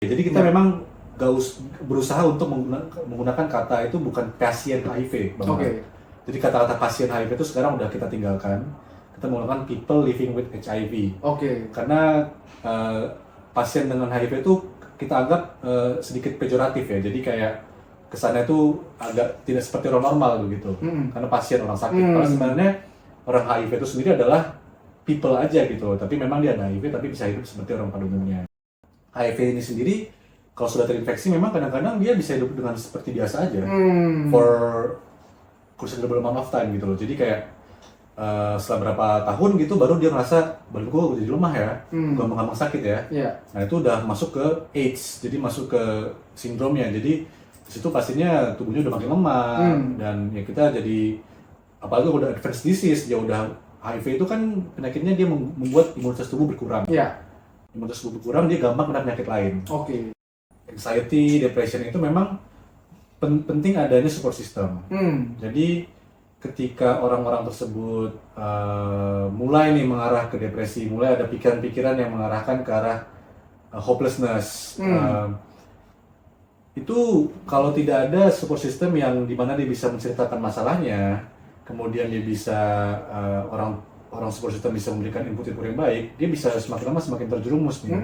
Jadi kita memang berusaha untuk menggunakan kata itu bukan pasien HIV, Bang. Oke. Jadi kata-kata pasien HIV itu sekarang udah kita tinggalkan. Kita menggunakan people living with HIV. Oke. Karena pasien dengan HIV itu kita anggap sedikit pejoratif ya. Jadi kayak kesannya itu agak tidak seperti orang normal begitu. Karena pasien orang sakit. Karena sebenarnya orang HIV itu sendiri adalah people aja gitu. Tapi memang dia ada HIV tapi bisa hidup seperti orang pada umumnya. HIV ini sendiri kalau sudah terinfeksi memang kadang-kadang dia bisa hidup dengan seperti biasa aja for considerable amount of time gitu loh. Jadi kayak setelah berapa tahun gitu baru dia ngerasa badan gue jadi lemah ya, gampang sakit ya. Nah itu udah masuk ke AIDS, jadi masuk ke sindromnya. Jadi disitu pastinya tubuhnya udah makin lemah dan ya kita jadi apalagi udah advanced disease, dia udah HIV itu kan penyakitnya dia membuat imunitas tubuh berkurang. Imunitas tubuh berkurang, dia gampang kena penyakit lain. Anxiety, depression itu memang penting adanya support system. Jadi ketika orang-orang tersebut mulai nih mengarah ke depresi, mulai ada pikiran-pikiran yang mengarahkan ke arah hopelessness, itu kalau tidak ada support system yang dimana dia bisa menceritakan masalahnya, kemudian dia bisa orang support system bisa memberikan input-input yang baik, dia bisa semakin lama semakin terjerumus nih.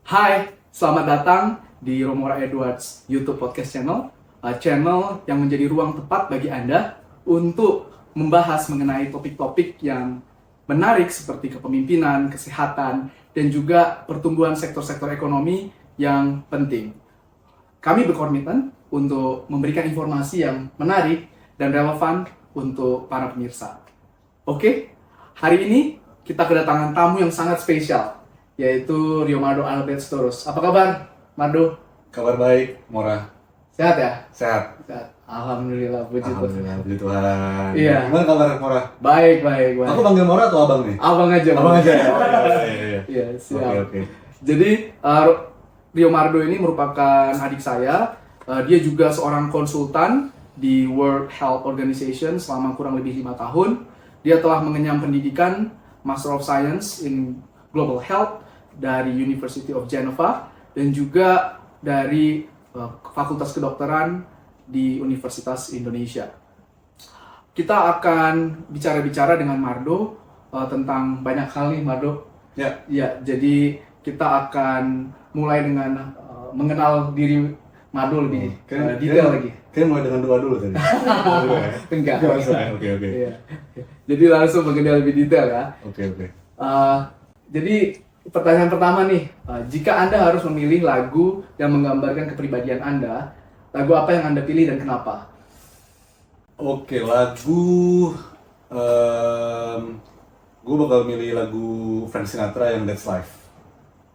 Hai, selamat datang di Romora Edwards YouTube Podcast Channel, channel yang menjadi ruang tepat bagi Anda untuk membahas mengenai topik-topik yang menarik seperti kepemimpinan, kesehatan, dan juga pertumbuhan sektor-sektor ekonomi yang penting. Kami berkomitmen untuk memberikan informasi yang menarik dan relevan untuk para pemirsa. Oke, hari ini kita kedatangan tamu yang sangat spesial, yaitu Rio Mardo Albert Sitorus. Apa kabar, Mardo? Kabar baik, Mora. Sehat ya? Sehat. Sehat. Alhamdulillah, puji Tuhan. Alhamdulillah, puji Tuhan. Iya. Gimana kabar, Mora? Baik. Aku panggil Mora atau abang nih? Abang aja. Abang aja ya? Iya, siap. Oke. Jadi, Rio Mardo ini merupakan adik saya. Dia juga seorang konsultan di World Health Organization selama kurang lebih 5 tahun. Dia telah mengenyam pendidikan Master of Science in Global Health dari University of Geneva dan juga dari Fakultas Kedokteran di Universitas Indonesia. Kita akan bicara-bicara dengan Mardo tentang banyak hal nih, Mardo. Ya, jadi kita akan mulai dengan mengenal diri Mardo lebih detail lagi. Kayaknya mulai dengan doa dulu tadi. Enggak. Oke. Iya. Jadi langsung mengenal lebih detail ya. Oke. Jadi pertanyaan pertama nih, jika Anda harus memilih lagu yang menggambarkan kepribadian Anda, lagu apa yang Anda pilih dan kenapa? Oke, lagu gue bakal milih lagu Frank Sinatra yang That's Life.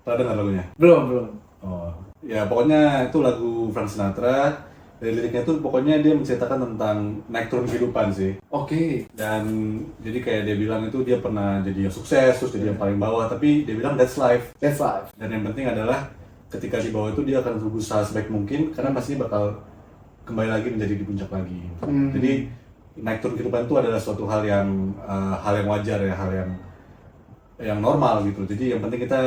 Pernah dengar lagunya? Belum. Oh, ya pokoknya itu lagu Frank Sinatra. Dari liriknya tuh pokoknya dia menceritakan tentang naik turun kehidupan sih. Oke. Dan jadi kayak dia bilang itu dia pernah jadi yang sukses, terus jadi yang paling bawah, tapi dia bilang that's life. That's life. Dan yang penting adalah ketika di bawah itu dia akan berusaha sebaik mungkin karena pasti bakal kembali lagi menjadi di puncak lagi. Jadi naik turun kehidupan itu adalah suatu hal yang wajar ya, hal yang normal gitu. Jadi yang penting kita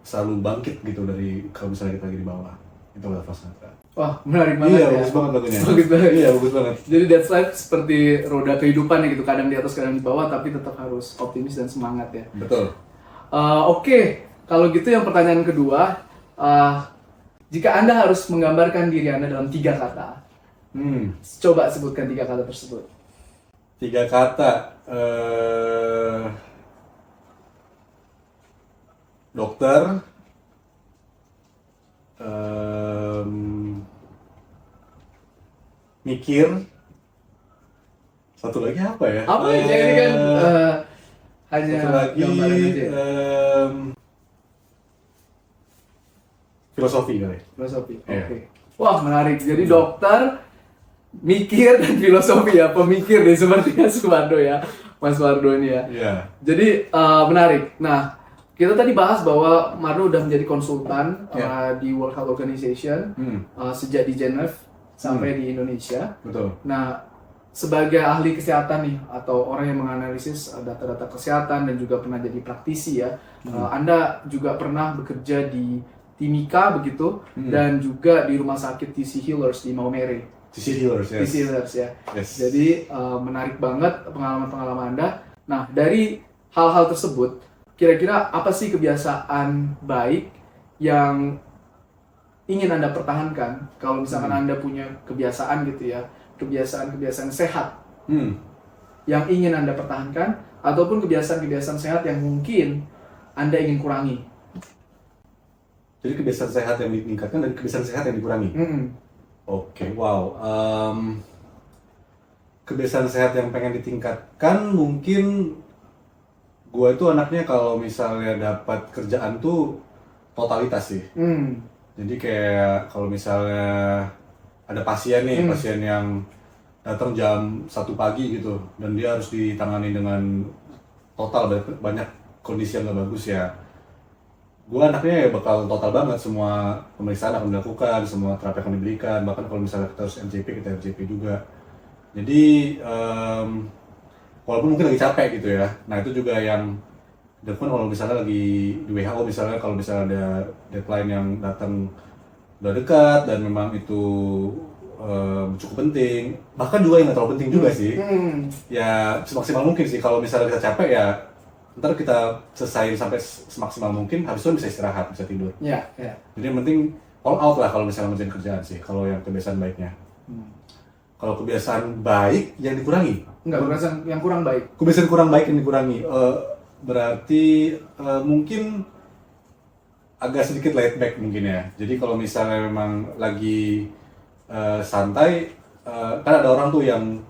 selalu bangkit gitu dari kalau misalnya kita lagi di bawah. Itu adalah Frank Sinatra. Wah, menarik banget ya. Bagus banget lagunya. Bagus banget. Iya, bagus banget. Jadi that's life seperti roda kehidupan ya gitu, kadang di atas, kadang di bawah, tapi tetap harus optimis dan semangat ya. Betul. Oke, kalau gitu yang pertanyaan kedua, jika Anda harus menggambarkan diri Anda dalam 3 kata, coba sebutkan 3 kata tersebut. 3 kata, dokter, mikir, satu lagi apa ya? Apa aja ini kan hanya satu lagi gambaran aja. Filosofi kali. Filosofi. Iya. Oke. Wah, menarik. Jadi dokter, mikir dan filosofi ya, pemikir deh sepertinya Sumardo ya, Mas Mardo ini ya. Iya. Jadi menarik. Nah, kita tadi bahas bahwa Mardo udah menjadi konsultan di World Health Organization sejak di Geneva sampai di Indonesia. Betul. Nah, sebagai ahli kesehatan nih atau orang yang menganalisis data-data kesehatan dan juga pernah jadi praktisi ya, Anda juga pernah bekerja di Timika begitu dan juga di rumah sakit TC Healers di Maumere. TC Healers, yes. TC Healers ya. Yes. Jadi menarik banget pengalaman-pengalaman Anda. Nah, dari hal-hal tersebut, kira-kira apa sih kebiasaan baik yang ingin Anda pertahankan kalau misalkan Anda punya kebiasaan gitu ya, kebiasaan-kebiasaan sehat yang ingin Anda pertahankan, ataupun kebiasaan-kebiasaan sehat yang mungkin Anda ingin kurangi. Jadi kebiasaan sehat yang ditingkatkan dan kebiasaan sehat yang dikurangi. Oke, wow. Kebiasaan sehat yang pengen ditingkatkan mungkin gue itu anaknya kalau misalnya dapat kerjaan tuh totalitas sih. Jadi kayak kalau misalnya ada pasien nih, pasien yang datang jam 1 pagi gitu, dan dia harus ditangani dengan total, banyak kondisi yang gak bagus ya. Gue anaknya ya bakal total banget, semua pemeriksaan akan dilakukan, semua terapi akan diberikan, bahkan kalau misalnya kita harus RJP, kita RJP juga. Jadi, walaupun mungkin lagi capek gitu ya, nah itu juga yang dilakukan kalau misalnya lagi di WHO, misalnya kalau misalnya ada deadline yang datang udah dekat dan memang itu cukup penting, bahkan juga yang nggak terlalu penting juga sih, ya semaksimal mungkin sih. Kalau misalnya kita capek ya ntar kita selesai sampai semaksimal mungkin, habis itu bisa istirahat, bisa tidur. Jadi yang penting all out lah kalau misalnya ngerjain kerjaan sih, kalau yang kebiasaan baiknya. Kalau kebiasaan baik yang dikurangi? Enggak, kebiasaan yang kurang baik. Kebiasaan kurang baik yang dikurangi, berarti mungkin agak sedikit laid back mungkin ya. Jadi kalau misalnya memang lagi santai, kan ada orang tuh yang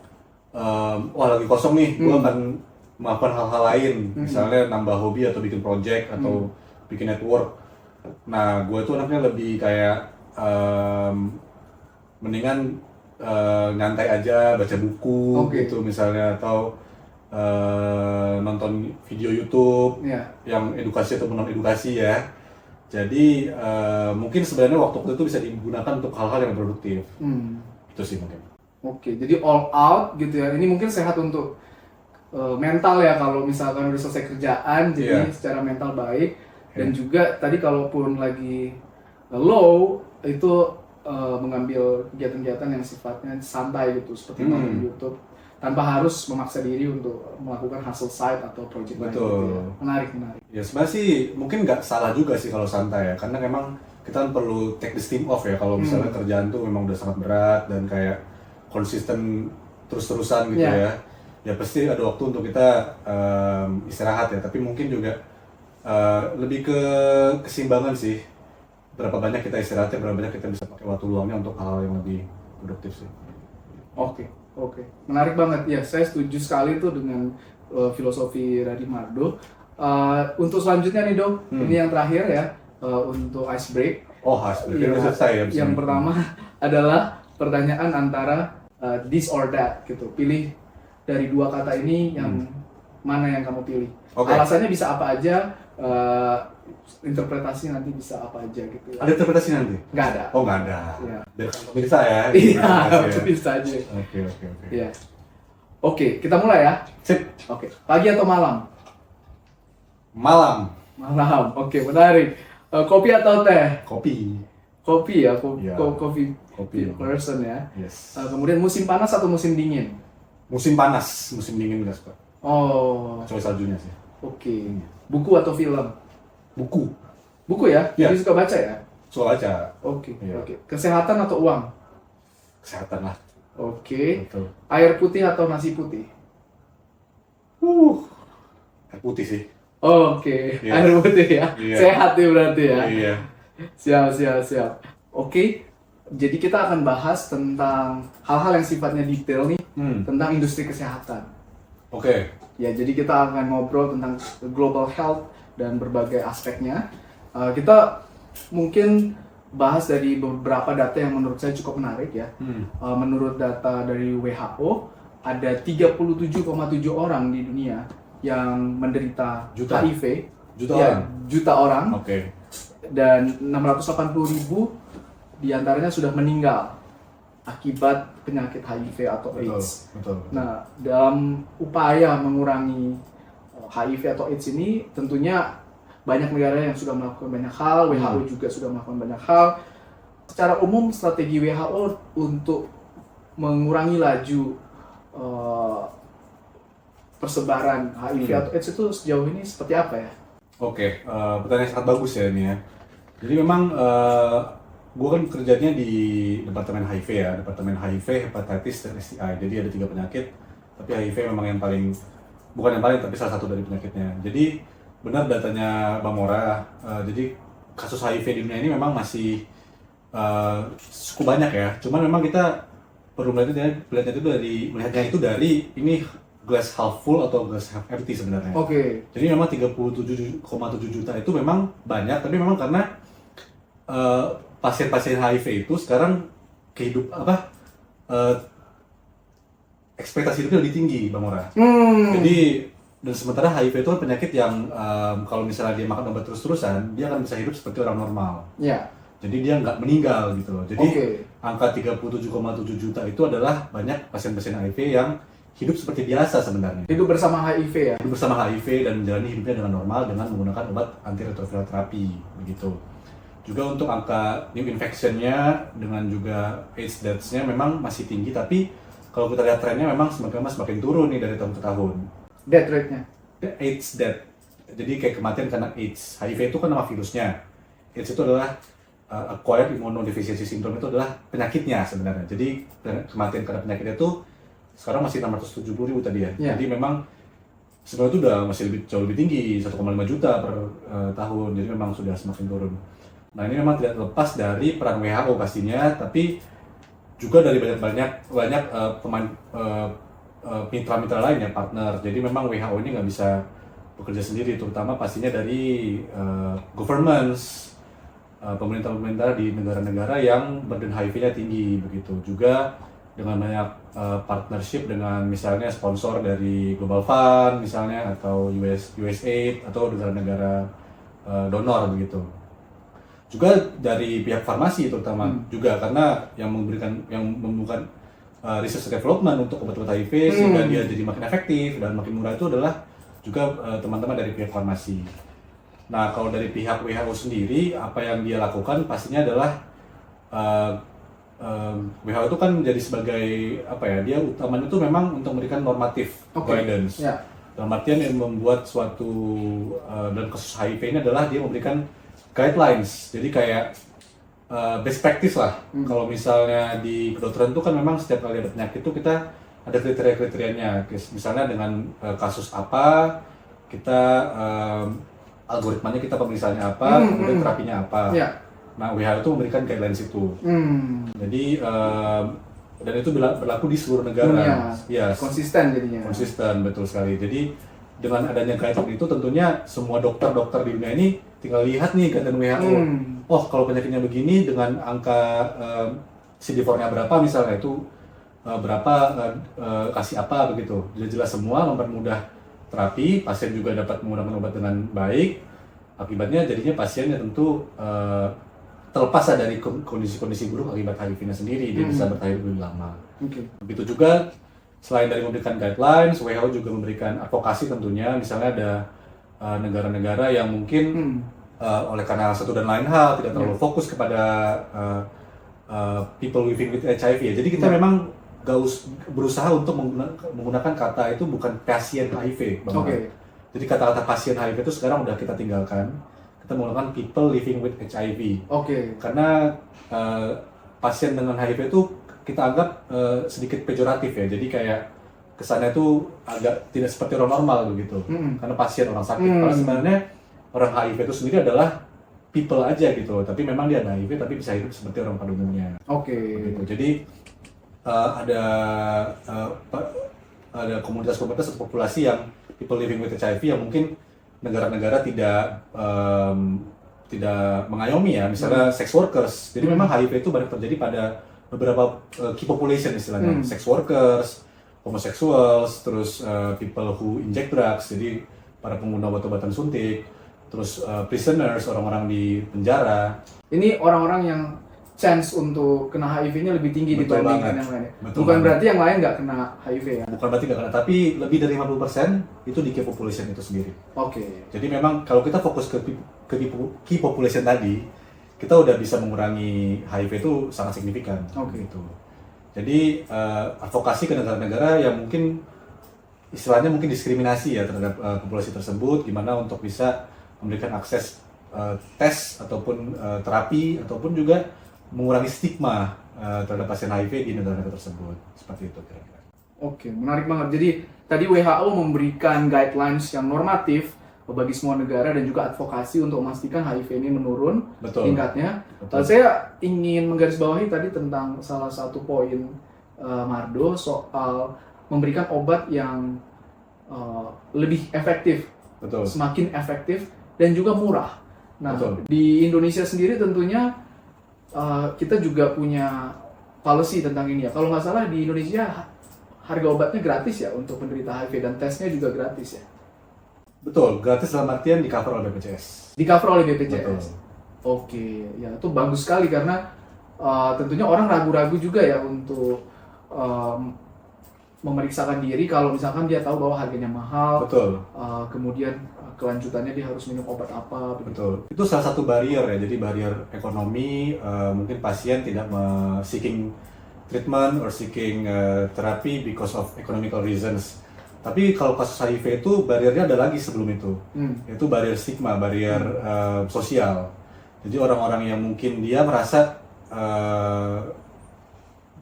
wah lagi kosong nih, gue akan melakukan hal-hal lain, misalnya nambah hobi atau bikin project atau bikin network. Nah, gue tuh anaknya lebih kayak mendingan nyantai aja, baca buku gitu misalnya, atau nonton video YouTube yang edukasi atau non edukasi ya. Jadi mungkin sebenarnya waktu itu bisa digunakan untuk hal-hal yang produktif. Itu sih mungkin. Jadi all out gitu ya. Ini mungkin sehat untuk mental ya, kalau misalkan udah selesai kerjaan, jadi secara mental baik. Dan juga tadi kalaupun lagi low, itu mengambil kegiatan-kegiatan yang sifatnya santai gitu, seperti nonton YouTube, tanpa harus memaksa diri untuk melakukan hustle side atau project lain gitu ya. Menarik. Ya sebenarnya sih mungkin nggak salah juga sih kalau santai ya, karena memang kita perlu take the steam off ya kalau misalnya kerjaan tuh memang udah sangat berat dan kayak konsisten terus-terusan gitu ya. Ya pasti ada waktu untuk kita istirahat ya, tapi mungkin juga lebih ke keseimbangan sih. Berapa banyak kita istirahatnya, berapa banyak kita bisa pakai waktu luangnya untuk hal-hal yang lebih produktif sih. Oke. Menarik banget. Ya, saya setuju sekali tuh dengan filosofi Radhi Mardo. Untuk selanjutnya nih Dok, ini yang terakhir ya, untuk ice break. Ice break. Udah selesai ya. Yang pertama adalah pertanyaan antara this or that gitu. Pilih dari dua kata ini yang mana yang kamu pilih. Alasannya bisa apa aja, interpretasi nanti bisa apa aja gitu ya. Ada interpretasi nanti? Nggak ada. Nggak ada. Ya. Biarkan pemirsa ya. Iya, bisa aja. Oke. Iya. Oke, kita mulai ya. Sip. Oke. Pagi atau malam? Malam. Oke, menarik. Kopi atau teh? Kopi. Kopi ya, Kopi. person ya. Yes. Kemudian musim panas atau musim dingin? Musim panas, musim dingin nggak suka. Kecuali saljunya sih. Oke. Buku atau film? Buku. Buku ya? Iya. Jadi suka baca ya? Suka baca. Oke. Iya. Kesehatan atau uang? Kesehatan lah. Oke. Betul. Air putih atau nasi putih? Air putih sih. Oke. Iya. Air putih ya. Iya. Sehat ya berarti ya. Iya. Siap. Oke. Jadi kita akan bahas tentang hal-hal yang sifatnya detail nih, tentang industri kesehatan. Oke. Ya, jadi kita akan ngobrol tentang global health dan berbagai aspeknya. Kita mungkin bahas dari beberapa data yang menurut saya cukup menarik ya. Menurut data dari WHO, ada 37,7 orang di dunia yang menderita HIV. Juta orang. Oke. Dan 680.000 diantaranya sudah meninggal akibat penyakit HIV atau AIDS. Betul. Nah, dalam upaya mengurangi HIV atau AIDS ini tentunya banyak negara yang sudah melakukan banyak hal, WHO juga sudah melakukan banyak hal. Secara umum strategi WHO untuk mengurangi laju persebaran HIV atau AIDS itu sejauh ini seperti apa ya? Oke, pertanyaan sangat bagus ya ini ya. Jadi memang gue kan kerjanya di Departemen HIV ya, Departemen HIV, Hepatitis, dan STI. Jadi ada 3 penyakit, tapi HIV memang yang paling, bukan yang paling, tapi salah satu dari penyakitnya. Jadi benar datanya Bang Mora, jadi kasus HIV di dunia ini memang masih cukup banyak ya. Cuman memang kita perlu melihatnya itu dari ini glass half full atau glass half empty sebenarnya. Oke. Jadi memang 37,7 juta itu memang banyak, tapi memang karena pasien-pasien HIV itu sekarang ekspektasi hidupnya lebih tinggi, Bang Mora. Jadi dan sementara HIV itu kan penyakit yang kalau misalnya dia makan obat terus-terusan, dia akan bisa hidup seperti orang normal. Ya. Jadi dia nggak meninggal gitu loh. Jadi angka 37,7 juta itu adalah banyak pasien-pasien HIV yang hidup seperti biasa sebenarnya. Hidup bersama HIV ya? Hidup bersama HIV dan menjalani hidupnya dengan normal dengan menggunakan obat antiretroviral terapi, begitu. Juga untuk angka new infection-nya dengan juga AIDS deaths-nya memang masih tinggi, tapi kalau kita lihat trennya memang semakin turun nih dari tahun ke tahun. Death rate-nya? AIDS death, jadi kayak kematian karena AIDS. HIV itu kan nama virusnya. AIDS itu adalah acquired immunodeficiency syndrome, itu adalah penyakitnya sebenarnya. Jadi kematian karena penyakitnya itu sekarang masih 670.000 tadi ya. Jadi memang sebenarnya itu udah masih jauh lebih tinggi, 1,5 juta per tahun. Jadi memang sudah semakin turun. Nah ini memang tidak lepas dari peran WHO pastinya, tapi juga dari banyak pemain mitra-mitra lain ya, partner. Jadi memang WHO ini nggak bisa bekerja sendiri, terutama pastinya dari governments, pemerintah-pemerintah di negara-negara yang burden HIV-nya tinggi begitu. Juga dengan banyak partnership dengan misalnya sponsor dari Global Fund misalnya, atau USAID atau negara-negara donor begitu. Juga dari pihak farmasi terutama juga, karena yang membuka research development untuk obat-obat HIV sehingga dia jadi makin efektif dan makin murah itu adalah juga teman-teman dari pihak farmasi. Nah kalau dari pihak WHO sendiri, apa yang dia lakukan pastinya adalah WHO itu kan jadi sebagai dia utamanya itu memang untuk memberikan normatif guidance. Dalam artian yang membuat suatu dalam kasus HIV ini adalah dia memberikan guidelines, jadi kayak best practice lah. Kalau misalnya di kedokteran itu kan memang setiap kali ada penyakit itu kita ada kriteria-kriterianya. Misalnya dengan kasus apa, kita algoritmanya kita pemeriksaannya apa, kemudian terapinya apa. Nah WHO itu memberikan guidelines itu. Jadi dan itu berlaku di seluruh negara. Konsisten jadinya. Konsisten, betul sekali. Jadi dengan adanya guideline itu tentunya semua dokter-dokter di dunia ini tinggal lihat nih guideline WHO. Oh kalau penyakitnya begini dengan angka CD4-nya berapa misalnya, itu berapa kasih apa begitu. Jelas semua mempermudah terapi, pasien juga dapat menggunakan obat dengan baik. Akibatnya jadinya pasiennya tentu terlepas dari kondisi-kondisi buruk akibat HIV-nya sendiri, dia bisa bertahan lebih lama. Begitu juga selain dari memberikan guidelines, WHO juga memberikan advokasi tentunya. Misalnya ada negara-negara yang mungkin oleh karena satu dan lain hal tidak terlalu fokus kepada people living with HIV ya. Jadi kita memang berusaha untuk menggunakan kata itu bukan pasien HIV, Jadi kata-kata pasien HIV itu sekarang udah kita tinggalkan. Kita menggunakan people living with HIV. Karena pasien dengan HIV itu kita anggap sedikit pejoratif ya. Jadi kayak kesannya itu agak tidak seperti orang normal begitu. Karena pasien orang sakit. Karena sebenarnya orang HIV itu sendiri adalah people aja gitu. Tapi memang dia ada HIV tapi bisa hidup seperti orang pada umumnya. Gitu. Jadi ada komunitas-komunitas atau populasi yang people living with HIV yang mungkin negara-negara tidak tidak mengayomi ya, misalnya sex workers. Jadi memang HIV itu banyak terjadi pada beberapa key population istilahnya, sex workers, homosexuals, terus people who inject drugs, jadi para pengguna obat-obatan suntik, terus prisoners, orang-orang di penjara. Ini orang-orang yang chance untuk kena HIV-nya lebih tinggi Betul dibandingkan banget. yang lain. Betul Bukan banget. berarti yang lain nggak kena HIV ya? Bukan berarti nggak kena, tapi lebih dari 50% itu di key population itu sendiri. Oke. Jadi memang kalau kita fokus ke key population tadi, kita udah bisa mengurangi HIV itu sangat signifikan. Oke. Gitu. Jadi advokasi ke negara-negara yang mungkin istilahnya mungkin diskriminasi ya terhadap populasi tersebut, gimana untuk bisa memberikan akses tes ataupun terapi ataupun juga mengurangi stigma terhadap pasien HIV di negara-negara tersebut. Seperti itu kira-kira. Oke, menarik banget. Jadi tadi WHO memberikan guidelines yang normatif bagi semua negara dan juga advokasi untuk memastikan HIV ini menurun Betul. tingkatnya. Betul. Saya ingin menggarisbawahi tadi tentang salah satu poin Mardo soal memberikan obat yang lebih efektif, Betul. semakin efektif dan juga murah. Nah, Betul. di Indonesia sendiri tentunya kita juga punya policy tentang ini ya. Kalau nggak salah di Indonesia harga obatnya gratis ya untuk penderita HIV dan tesnya juga gratis ya. Betul, gratis dalam artian di cover oleh BPJS. Di cover oleh BPJS. Betul. Oke, ya itu bagus sekali karena tentunya orang ragu-ragu juga ya untuk memeriksakan diri kalau misalkan dia tahu bahwa harganya mahal. Betul. Kemudian kelanjutannya dia harus minum obat apa. Betul. Itu salah satu barrier ya. Jadi barrier ekonomi, mungkin pasien tidak seeking treatment or seeking therapy because of economical reasons. Tapi kalau kasus HIV itu barriernya ada lagi sebelum itu, yaitu barrier stigma, barrier sosial. Jadi orang-orang yang mungkin dia merasa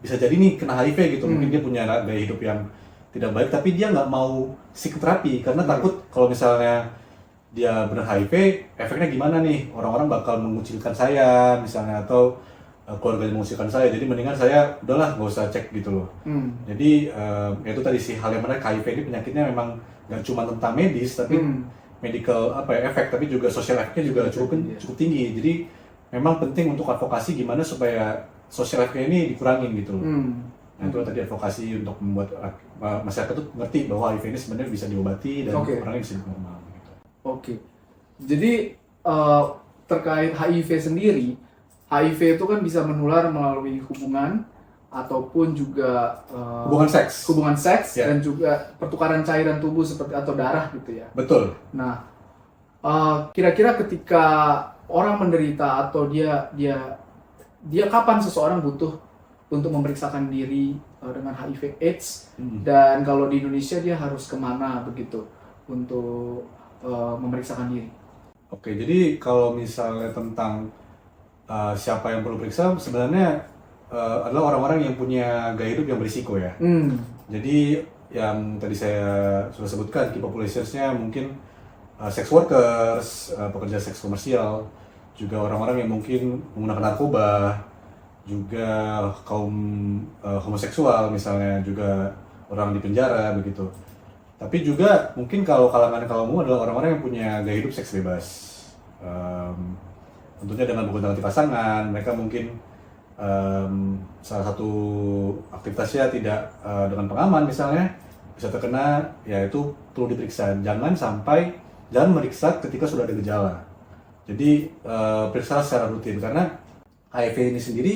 bisa jadi nih kena HIV gitu, mungkin dia punya gaya hidup yang tidak baik, tapi dia nggak mau seek terapi karena takut kalau misalnya dia benar HIV, efeknya gimana nih? Orang-orang bakal mengucilkan saya misalnya, atau keluarganya mengucilkan saya, jadi mendingan saya udahlah nggak usah cek gitu loh. Jadi ya itu tadi sih hal yang menarik, HIV ini penyakitnya memang nggak cuma tentang medis, tapi medical efek, tapi juga social efeknya juga cukup tinggi. Jadi memang penting untuk advokasi gimana supaya social efeknya ini dikurangin gitu loh. Nah itu tadi advokasi untuk membuat masyarakat tuh ngerti bahwa HIV ini sebenarnya bisa diobati dan orangnya bisa hidup normal gitu. Oke. Jadi terkait HIV sendiri, HIV itu kan bisa menular melalui hubungan ataupun juga hubungan seks dan juga pertukaran cairan tubuh seperti atau darah gitu ya. Betul. Nah, kira-kira ketika orang menderita atau dia kapan seseorang butuh untuk memeriksakan diri dengan HIV/AIDS dan kalau di Indonesia dia harus kemana begitu untuk memeriksakan diri? Oke, jadi kalau misalnya tentang siapa yang perlu periksa, sebenarnya adalah orang-orang yang punya gaya hidup yang berisiko ya. Jadi yang tadi saya sudah sebutkan, key populationsnya mungkin sex workers, pekerja seks komersial, juga orang-orang yang mungkin menggunakan narkoba, juga kaum homoseksual misalnya, juga orang di penjara begitu. Tapi juga mungkin kalau kalangan kaum umum adalah orang-orang yang punya gaya hidup seks bebas. Tentunya dengan menggunakan pasangan, mereka mungkin salah satu aktivitasnya tidak dengan pengaman misalnya, bisa terkena, yaitu perlu diperiksa. Jangan meriksa ketika sudah ada gejala. Jadi periksa secara rutin, karena HIV ini sendiri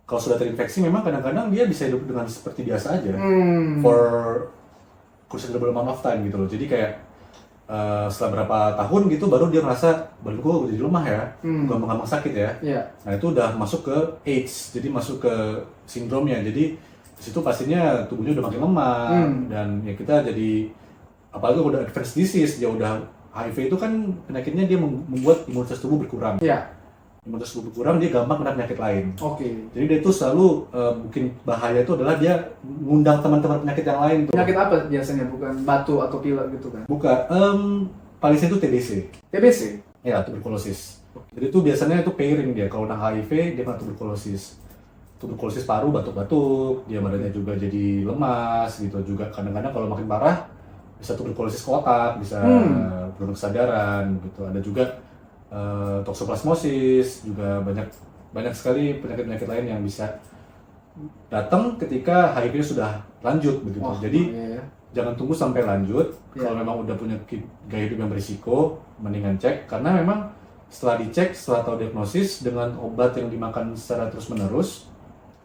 kalau sudah terinfeksi memang kadang-kadang dia bisa hidup dengan seperti biasa aja for considerable amount of time gitu loh. Jadi kayak setelah berapa tahun gitu baru dia merasa badan gue udah jadi lemah ya, gampang sakit ya. Nah itu udah masuk ke AIDS, jadi masuk ke sindromnya. Jadi di situ pastinya tubuhnya udah makin lemah dan ya kita jadi, apalagi udah advanced disease, dia udah HIV itu kan penyakitnya dia membuat imunitas tubuh berkurang. Imunitas tubuh berkurang, dia gampang kena penyakit lain. Jadi dia itu selalu mungkin bahaya itu adalah dia ngundang teman-teman penyakit yang lain tuh. Penyakit apa biasanya? Bukan batu atau pilek gitu kan? Bukan, paling sering itu TBC. TBC? Ya, tuberkulosis. Jadi itu biasanya itu pairing dia, kalau kena HIV dia kena tuberkulosis. Tuberkulosis paru, batuk-batuk, dia badannya juga jadi lemas gitu. Juga kadang-kadang kalau makin parah bisa tuberkulosis kotak, bisa penurunan kesadaran gitu. Ada juga toksoplasmosis, juga banyak sekali penyakit-penyakit lain yang bisa datang ketika HIV sudah lanjut begitu. Jadi jangan tunggu sampai lanjut. Kalau memang udah punya gaya hidup yang berisiko, mendingan cek, karena memang setelah dicek, setelah tahu diagnosis dengan obat yang dimakan secara terus-menerus,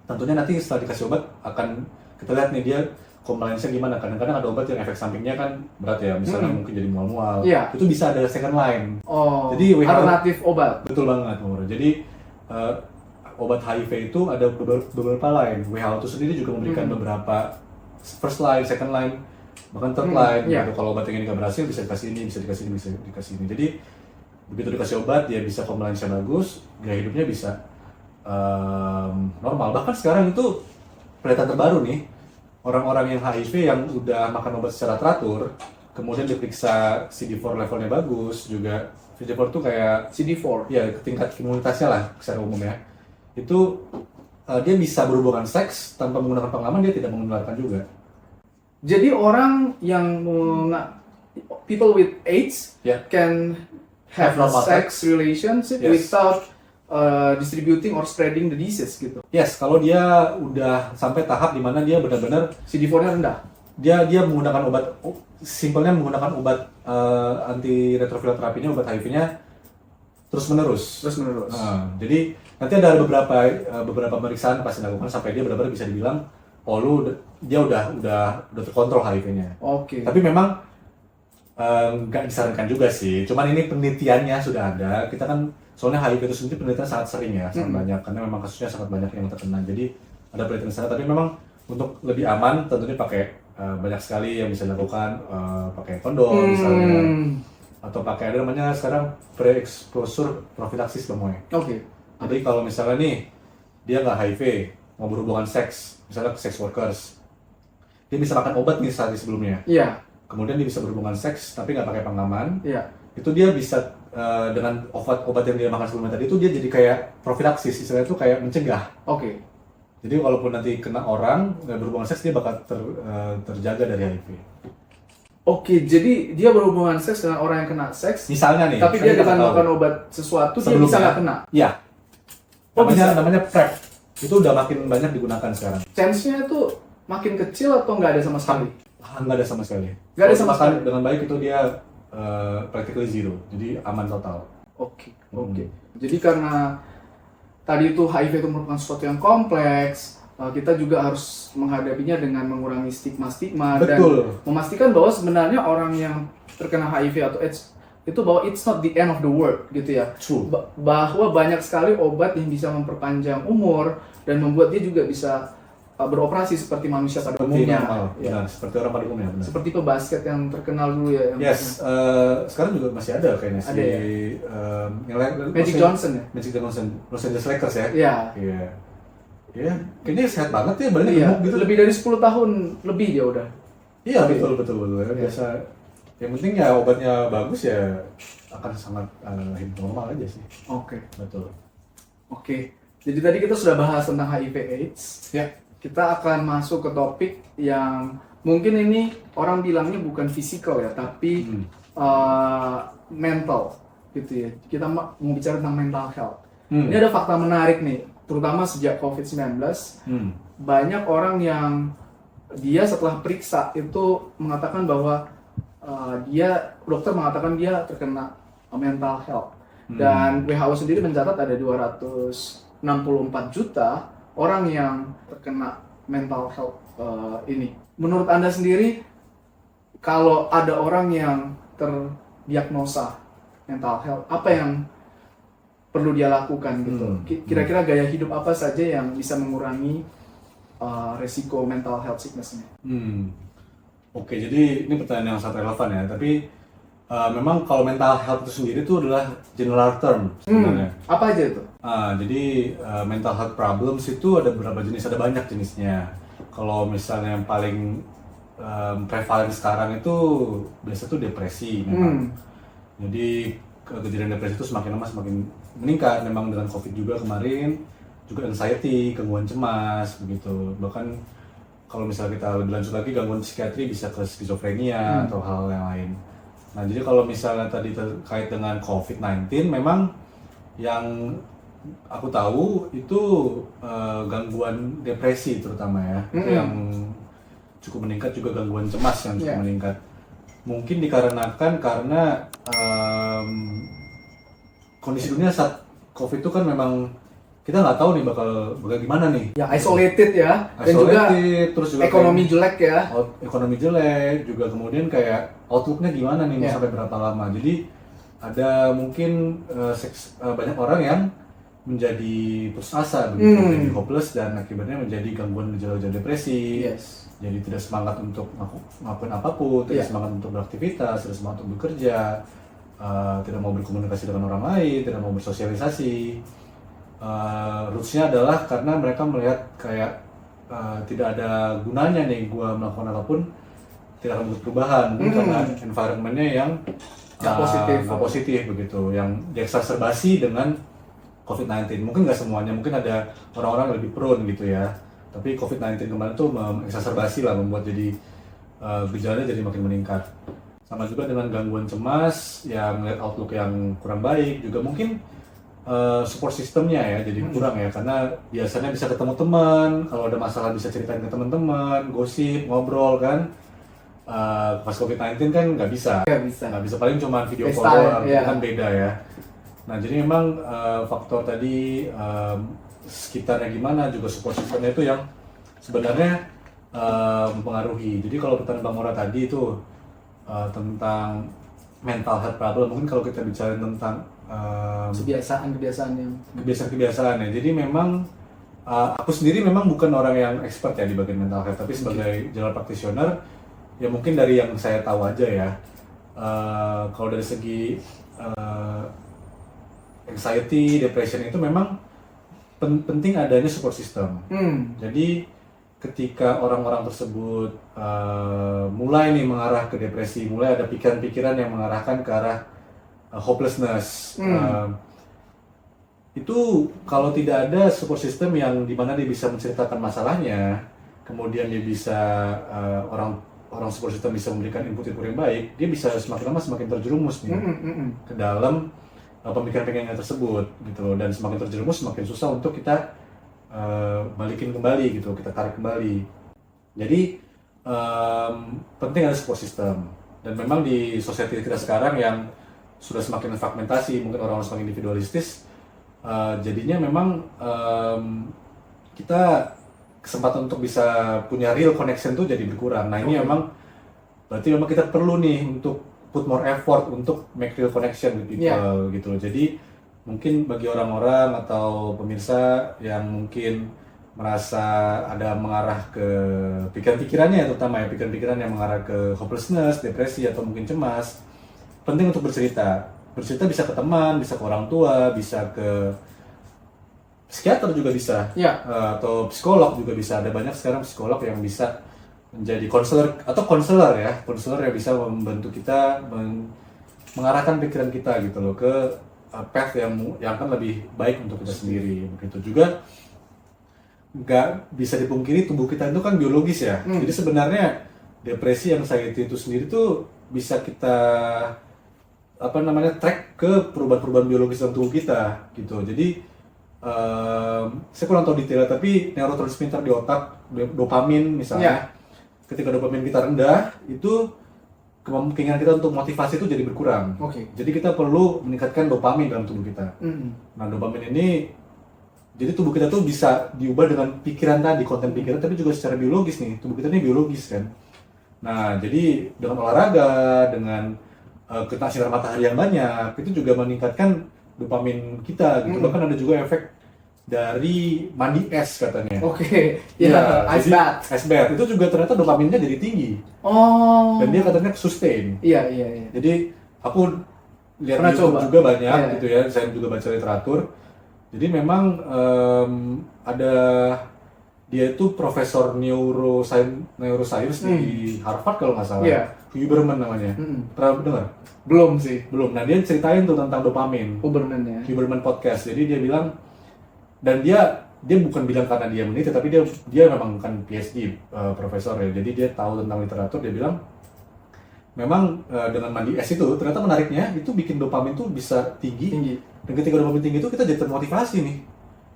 tentunya nanti setelah dikasih obat akan kita lihat nih dia compliance-nya gimana. Kadang-kadang ada obat yang efek sampingnya kan berat ya, misalnya mungkin jadi mual-mual. Itu bisa ada second line. Jadi alternatif obat. Betul banget, Mur. Jadi obat HIV itu ada beberapa line. WHO itu sendiri juga memberikan beberapa first line, second line, bahkan third line. Gitu. Kalau obat yang ini nggak berhasil bisa dikasih ini, bisa dikasih ini, bisa dikasih ini. Jadi begitu dikasih obat dia bisa compliance-nya bagus, gaya hidupnya bisa normal. Bahkan sekarang itu penelitian terbaru nih, orang-orang yang HIV yang udah makan obat secara teratur, kemudian diperiksa CD4 levelnya bagus, juga CD4 itu kayak CD4, ya tingkat imunitasnya lah secara umum ya. Itu dia bisa berhubungan seks tanpa menggunakan pengaman, dia tidak menularkan juga. Jadi orang yang people with AIDS can have sex relationship without distributing or spreading the disease gitu. Yes, kalau dia udah sampai tahap di mana dia benar-benar CD4-nya rendah. Dia menggunakan obat, simpelnya menggunakan obat antiretroviral terapinya, obat HIV-nya terus-menerus. Jadi nanti ada beberapa pemeriksaan pasti dilakukan sampai dia benar-benar bisa dibilang dia udah terkontrol HIV-nya. Tapi memang nggak disarankan juga sih. Cuman ini penelitiannya sudah ada. Kita kan soalnya HIV itu sendiri penelitian sangat sering ya, sangat banyak karena memang kasusnya sangat banyak yang terkena. Jadi ada penelitian sana. Tapi memang untuk lebih aman tentunya pakai banyak sekali yang bisa dilakukan, pakai kondom misalnya, atau pakai ada namanya sekarang pre-exposure prophylaxis semuanya. Jadi kalau misalnya nih dia nggak HIV, mau berhubungan seks, misalnya sex workers, dia bisa makan obat nih sehari sebelumnya. Kemudian dia bisa berhubungan seks tapi nggak pakai pengaman. Itu dia bisa dengan obat yang dia makan sebelumnya tadi itu dia jadi kayak prophylaxis, istilahnya itu kayak mencegah. Jadi walaupun nanti kena orang nggak berhubungan seks, dia bakal terjaga dari HIV. Jadi dia berhubungan seks dengan orang yang kena seks. Misalnya nih. Tapi dia dengan makan obat sesuatu sebelumnya, dia bisa nggak kena. Iya. Namanya PrEP. Itu udah makin banyak digunakan sekarang. Chance-nya itu makin kecil atau nggak ada sama sekali? Nggak ada sama sekali. Nggak ada sama sekali. Dengan baik itu dia practically zero. Jadi aman total. Jadi karena tadi itu HIV itu merupakan sesuatu yang kompleks, kita juga harus menghadapinya dengan mengurangi stigma-stigma dan memastikan bahwa sebenarnya orang yang terkena HIV atau AIDS itu bahwa it's not the end of the world gitu ya. Bahwa banyak sekali obat yang bisa memperpanjang umur dan membuat dia juga bisa beroperasi seperti manusia pada umumnya. Seperti orang pada umumnya. Benar. Seperti pebasket yang terkenal dulu ya. Sekarang juga masih ada kayaknya Magic Johnson ya. Magic Johnson, Los Angeles Lakers ya. Iya. Kayaknya sehat banget ya, badannya gemuk gitu. Lebih dari 10 tahun lebih dia udah. Iya, betul. Biasa. Yang penting ya obatnya bagus ya akan sangat hidup normal aja sih. Betul. Jadi tadi kita sudah bahas tentang HIV/AIDS. Kita akan masuk ke topik yang mungkin ini orang bilangnya bukan fisikal ya, tapi mental gitu ya. Kita mau bicara tentang mental health. Ini ada fakta menarik nih, terutama sejak COVID-19. Banyak orang yang dia setelah periksa itu mengatakan bahwa dokter mengatakan dia terkena mental health. Dan WHO sendiri mencatat ada 264 juta orang yang terkena mental health ini. Menurut Anda sendiri, kalau ada orang yang terdiagnosa mental health, apa yang perlu dia lakukan gitu? Kira-kira gaya hidup apa saja yang bisa mengurangi resiko mental health sickness-nya? Jadi ini pertanyaan yang sangat relevan ya, tapi memang kalau mental health itu sendiri itu adalah general term sebenarnya. Apa aja itu? Jadi mental health problems itu ada beberapa jenis, ada banyak jenisnya. Kalau misalnya yang paling prevalen sekarang itu biasa tuh depresi memang. Jadi kejadian depresi itu semakin lama semakin meningkat, memang dengan COVID juga kemarin, juga anxiety, gangguan cemas begitu. Bahkan kalau misalnya kita lebih lanjut lagi, gangguan psikiatri bisa ke skizofrenia atau hal yang lain. Nah, jadi kalau misalnya tadi terkait dengan COVID-19, memang yang aku tahu itu gangguan depresi terutama ya, itu yang cukup meningkat, juga gangguan cemas yang cukup meningkat. Mungkin dikarenakan karena kondisi dunia saat COVID itu kan memang kita nggak tahu nih bakal gimana nih. Ya, isolated ya. Dan juga terus juga ekonomi jelek ya. Ekonomi jelek, juga kemudian kayak outlooknya gimana nih, mau sampai berapa lama. Jadi ada mungkin banyak orang yang menjadi putus asa begitu, menjadi hopeless, dan akibatnya menjadi gangguan gejala-gejala depresi. Jadi tidak semangat untuk melakukan apapun, tidak semangat untuk beraktivitas, tidak semangat untuk bekerja, tidak mau berkomunikasi dengan orang lain, tidak mau bersosialisasi. Rootsnya adalah karena mereka melihat kayak tidak ada gunanya nih gua melakukan apapun, tidak akan membuat perubahan, karena environment-nya yang nggak positif begitu, yang dieksaserbasi dengan COVID-19. Mungkin nggak semuanya, mungkin ada orang-orang yang lebih prone gitu ya, tapi COVID-19 kemarin tuh mengeksaserbasi lah, membuat jadi gejalanya jadi makin meningkat. Sama juga dengan gangguan cemas, yang melihat outlook yang kurang baik, juga mungkin support sistemnya ya jadi kurang ya, karena biasanya bisa ketemu teman, kalau ada masalah bisa ceritain ke teman-teman, gosip, ngobrol kan. Pas COVID-19 kan nggak bisa, paling cuma video call, itu kan beda ya. Nah, jadi memang faktor tadi sekitarnya gimana, juga support sistemnya itu yang sebenarnya mempengaruhi. Jadi kalau pertanyaan Bang Mora tadi itu tentang mental health problem, mungkin kalau kita bicara tentang kebiasaan ya. Jadi memang aku sendiri memang bukan orang yang expert ya di bagian mental health, tapi sebagai general practitioner ya mungkin dari yang saya tahu aja ya. Kalau dari segi anxiety, depression itu memang penting adanya support system. Jadi ketika orang-orang tersebut mulai nih mengarah ke depresi, mulai ada pikiran-pikiran yang mengarahkan ke arah hopelessness, itu kalau tidak ada support system yang dimana dia bisa menceritakan masalahnya, kemudian dia bisa orang support system bisa memberikan input yang baik, dia bisa semakin lama semakin terjerumus nih ke dalam pemikiran-pemikirannya tersebut gitu, dan semakin terjerumus semakin susah untuk kita balikin kembali gitu, kita tarik kembali. Jadi penting ada support system, dan memang di society kita sekarang yang sudah semakin fragmentasi, mungkin orang-orang semakin individualistis, jadinya memang kita kesempatan untuk bisa punya real connection tuh jadi berkurang. Nah, ini memang berarti memang kita perlu nih untuk put more effort untuk make real connection with people gitu loh. Jadi mungkin bagi orang-orang atau pemirsa yang mungkin merasa ada mengarah ke pikiran-pikirannya, terutama ya pikiran-pikiran yang mengarah ke hopelessness, depresi, atau mungkin cemas, penting untuk bercerita. Bercerita bisa ke teman, bisa ke orang tua, bisa ke psikiater juga bisa, atau psikolog juga bisa. Ada banyak sekarang psikolog yang bisa menjadi konselor atau konselor ya, konselor yang bisa membantu kita mengarahkan pikiran kita gitu loh ke path yang akan lebih baik untuk kita sendiri. Begitu juga nggak bisa dipungkiri tubuh kita itu kan biologis ya. Jadi sebenarnya depresi, anxiety itu sendiri tuh bisa kita track ke perubahan-perubahan biologis dalam tubuh kita gitu. Jadi saya kurang tahu detail, tapi neurotransmitter di otak, dopamin misalnya, ketika dopamin kita rendah, itu kemungkinan kita untuk motivasi itu jadi berkurang. Jadi kita perlu meningkatkan dopamin dalam tubuh kita. Nah, dopamin ini, jadi tubuh kita tuh bisa diubah dengan pikiran tadi, konten pikiran, tapi juga secara biologis nih, tubuh kita ini biologis kan. Nah, jadi dengan olahraga, dengan kena sinar matahari yang banyak, itu juga meningkatkan dopamin kita gitu. Bahkan ada juga efek dari mandi es katanya. Ice bath itu juga ternyata dopaminnya jadi tinggi. Dan dia katanya sustain. Jadi aku lihat di YouTube juga banyak gitu ya, saya juga baca literatur. Jadi memang ada, dia itu profesor neuroscience di Harvard kalau nggak salah. Huberman namanya. Pernah dengar? Belum sih. Belum. Nah, dia ceritain tuh tentang dopamin. Huberman podcast. Jadi dia bilang, dan dia bukan bilang karena dia meneliti, tapi dia memang bukan PhD profesor ya. Jadi dia tahu tentang literatur. Dia bilang memang dengan mandi es itu ternyata menariknya itu bikin dopamin tuh bisa tinggi. Dan ketika dopamin tinggi itu kita jadi termotivasi nih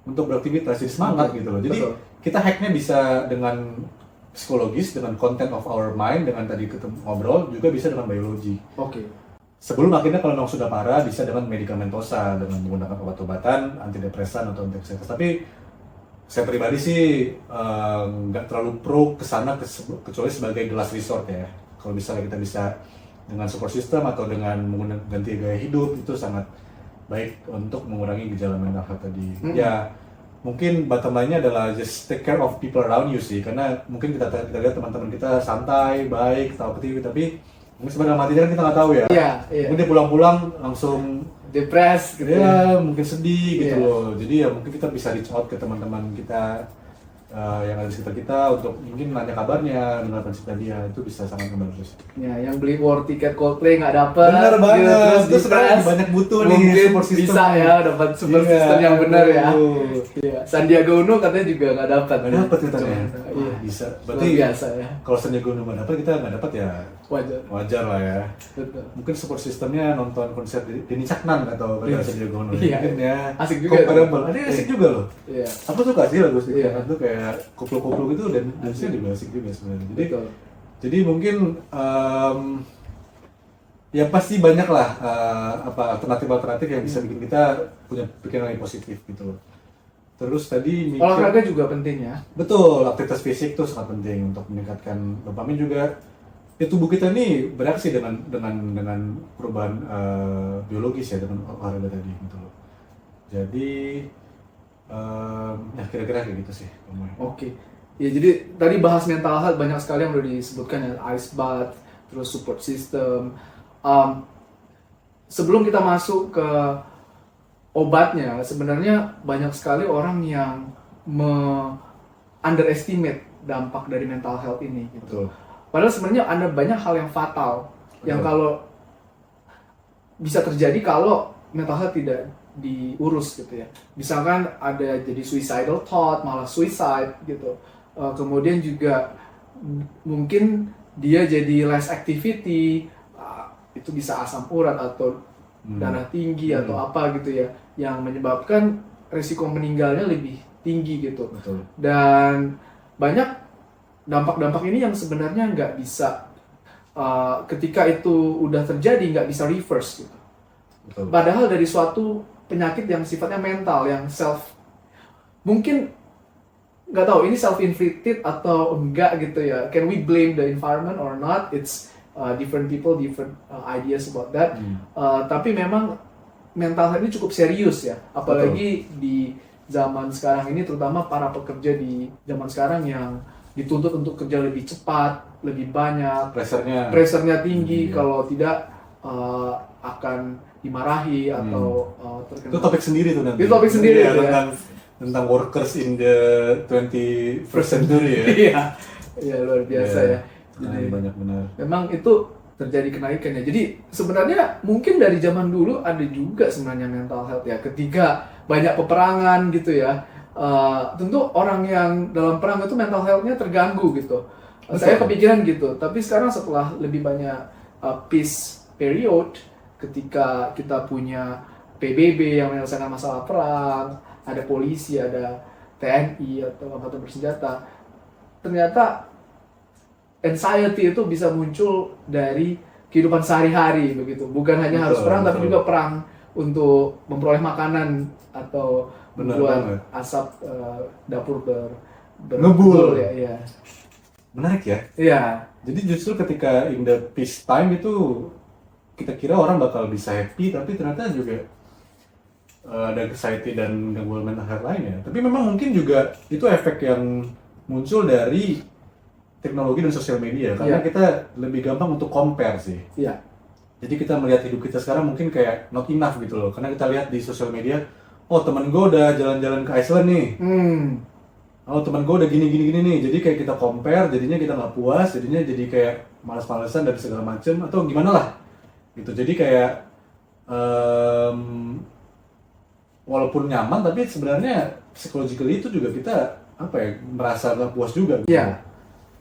untuk beraktivitas, jadi semangat gitu loh. Jadi kita hacknya bisa dengan psikologis, dengan content of our mind, dengan tadi ketemu ngobrol, juga bisa dengan biologi. Sebelum akhirnya kalau memang sudah parah bisa dengan medikamentosa, dengan menggunakan obat-obatan, antidepresan atau antipsykotik. Tapi saya pribadi sih nggak terlalu pro kesana kecuali sebagai the last resort ya. Kalau misalnya kita bisa dengan support system atau dengan menggunakan ganti gaya hidup itu sangat baik untuk mengurangi gejala mental health tadi. Ya mungkin bottom line-nya adalah just take care of people around you sih, karena mungkin kita lihat teman-teman kita santai, baik, tahu ketiwi, tapi mungkin sebenarnya matinya kan kita nggak tahu ya. Mungkin dia pulang-pulang langsung depres gitu mungkin sedih gitu loh. Jadi ya mungkin kita bisa reach out ke teman-teman kita yang ada di sekitar kita untuk mungkin nanya kabarnya, dengarkan cerita dia, itu bisa sangat membantu. Ya, yang beli war tiket Coldplay nggak dapet. Bener banget. Itu sebenarnya banyak butuh nih support system. Bisa ya dapat support system yang benar ya. Sandiaga Uno katanya juga nggak dapat. Nggak dapat katanya. Bisa. Berarti biasa ya. Kalau Sandiaga Uno nggak dapat, kita nggak dapat ya. Wajar lah ya. Betul. Mungkin support systemnya nonton konser Denny Caknan atau Sandiaga Uno. Mungkin ya. Asik juga. Comparable. Ada asik juga loh. Aku suka sih lagu Denny Caknan tuh kayak koplo-koplo gitu, dan dance-nya juga asik juga sebenarnya. Jadi mungkin ya pasti banyak lah alternatif yang bisa bikin kita punya pikiran yang positif gitu. Terus tadi olahraga juga penting ya. Betul, aktivitas fisik tuh sangat penting untuk meningkatkan dopamin juga. Tubuh kita ini bereaksi dengan perubahan biologis ya dengan olahraga tadi gitu loh. Jadi ya kira-kira kayak gitu sih. Ya jadi tadi bahas mental health banyak sekali yang udah disebutkan ya, ice bath, terus support system. Sebelum kita masuk ke obatnya, sebenarnya banyak sekali orang yang underestimate dampak dari mental health ini gitu. Padahal sebenarnya ada banyak hal yang fatal yang kalau bisa terjadi kalau mental health tidak diurus gitu ya. Misalkan ada jadi suicidal thought, malah suicide gitu. Kemudian juga mungkin dia jadi less activity, itu bisa asam urat atau darah tinggi atau apa gitu ya, yang menyebabkan risiko meninggalnya lebih tinggi gitu. Dan banyak dampak-dampak ini yang sebenarnya nggak bisa ketika itu udah terjadi nggak bisa reverse gitu. Padahal dari suatu penyakit yang sifatnya mental, yang mungkin nggak tahu ini self-inflicted atau enggak gitu ya. Can we blame the environment or not? It's different people, different ideas about that. Tapi memang mental health ini cukup serius ya. Apalagi di zaman sekarang ini, terutama para pekerja di zaman sekarang yang dituntut untuk kerja lebih cepat, lebih banyak. Pressure-nya tinggi. Kalau tidak akan dimarahi atau terkena. Itu topik sendiri tuh nanti. Itu topik sendiri ya. Tentang workers in the 21st century ya. Iya luar biasa ya. Jadi banyak benar. Memang itu terjadi kenaikannya. Jadi sebenarnya mungkin dari zaman dulu ada juga sebenarnya mental health ya. Ketika banyak peperangan gitu ya, tentu orang yang dalam perang itu mental health-nya terganggu gitu. Saya kepikiran gitu. Tapi sekarang setelah lebih banyak peace period, ketika kita punya PBB yang menyelesaikan masalah perang, ada polisi, ada TNI atau angkatan bersenjata, ternyata anxiety itu bisa muncul dari kehidupan sehari-hari begitu. Bukan hanya harus perang, tapi juga perang untuk memperoleh makanan atau membuat asap dapur ngebul ya. Menarik ya. Iya. Jadi justru ketika in the peace time itu kita kira orang bakal bisa happy, tapi ternyata juga ada anxiety dan gangguan mental health lainnya. Tapi memang mungkin juga itu efek yang muncul dari teknologi dan sosial media, karena kita lebih gampang untuk compare sih. Jadi kita melihat hidup kita sekarang mungkin kayak not enough gitu loh, karena kita lihat di sosial media, oh teman gue udah jalan-jalan ke Iceland nih, oh teman gue udah gini nih. Jadi kayak kita compare, jadinya kita nggak puas, jadinya jadi kayak malas-malesan dan segala macem atau gimana lah gitu. Jadi kayak walaupun nyaman, tapi sebenarnya psychologically itu juga kita merasa nggak puas juga gitu.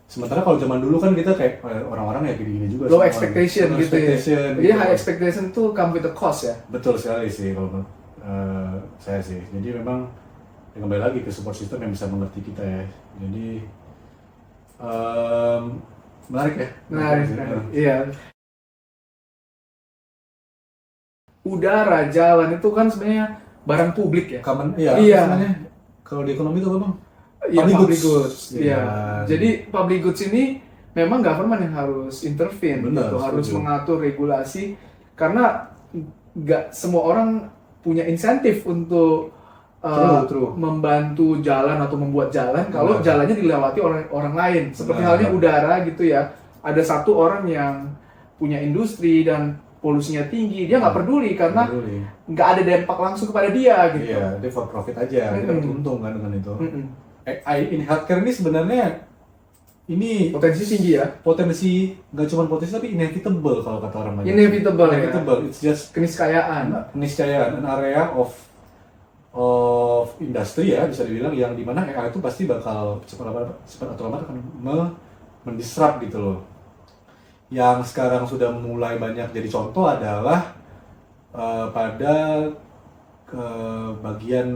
Sementara kalau zaman dulu kan kita kayak orang-orang ya gini-gini juga. Low semua. expectation Low gitu expectation, ya. Jadi high expectation tuh come with a cost ya. Betul sekali sih kalau menurut saya sih. Jadi memang ya kembali lagi ke support system yang bisa mengerti kita ya. Jadi menarik ya. Menarik. Iya. Udara, jalan itu kan sebenarnya barang publik ya. Iya. Sebenarnya kalau di ekonomi itu memang public goods. Iya. Iya. Jadi public goods ini memang government yang harus intervene, Benar, gitu, harus setuju. mengatur regulasi karena nggak semua orang punya insentif untuk True. membantu jalan atau membuat jalan kalau jalannya dilewati orang lain. Seperti Benar. halnya udara gitu ya. Ada satu orang yang punya industri dan polusinya tinggi, dia nggak peduli karena nggak ada dampak langsung kepada dia gitu. Iya, dia for profit aja, dia dapat untung kan dengan itu. AI in healthcare ini sebenarnya ini Potensi tinggi ya. potensi nggak cuma potensi tapi inevitable kalau kata orang banyak. Inevitable ya. It's just Keniscayaan. keniscayaan, an area of industri ya bisa dibilang yang dimana AI itu pasti bakal cepat atau lambat akan mendisrupt gitu loh. Yang sekarang sudah mulai banyak jadi contoh adalah pada bagian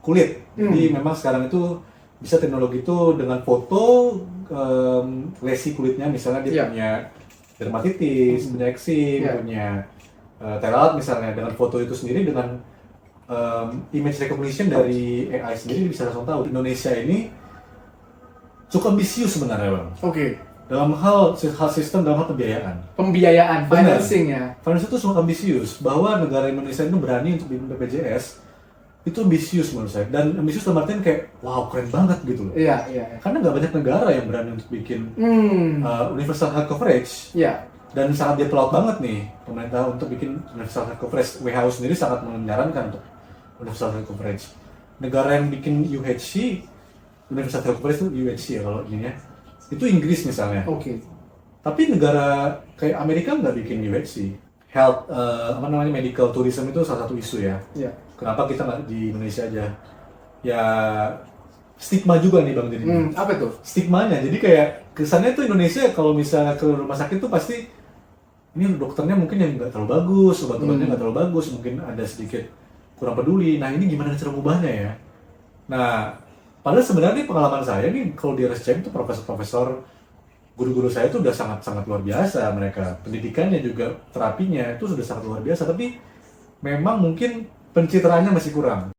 kulit. Jadi memang sekarang itu bisa teknologi itu dengan foto lesi kulitnya, misalnya dia punya dermatitis, punya eksim, punya telat misalnya, dengan foto itu sendiri dengan image recognition dari AI sendiri bisa langsung tahu. Indonesia ini cukup ambisius sebenarnya bang. Oke. Dalam hal sistem, dalam hal pembiayaan. Pembiayaan, financing ya. Financing itu sangat ambisius, bahwa negara Indonesia itu berani untuk bikin BPJS, itu ambisius menurut saya. Dan ambisius dalam artian kayak, wow keren banget gitu loh. Iya. Karena nggak banyak negara yang berani untuk bikin universal health coverage. Iya. Dan sangat dia pelaut banget nih, pemerintah untuk bikin universal health coverage. WHO sendiri sangat menyarankan untuk universal health coverage. Negara yang bikin UHC, universal health coverage itu UHC ya kalau ini ya. Itu Inggris misalnya. Oke. Tapi negara kayak Amerika nggak bikin UHC. Health, medical tourism itu salah satu isu ya. Iya. Kenapa kita nggak di Indonesia aja? Ya stigma juga nih bang jadi. Apa itu? Stigmanya, jadi kayak kesannya tuh Indonesia kalau misalnya ke rumah sakit tuh pasti ini dokternya mungkin yang nggak terlalu bagus, obat-obatnya nggak terlalu bagus, mungkin ada sedikit kurang peduli. Nah ini gimana cara mengubahnya ya? Nah padahal sebenarnya pengalaman saya nih kalau di RSCM itu profesor-profesor, guru-guru saya itu udah sangat-sangat luar biasa mereka. Pendidikannya juga, terapinya itu sudah sangat luar biasa. Tapi memang mungkin pencitraannya masih kurang.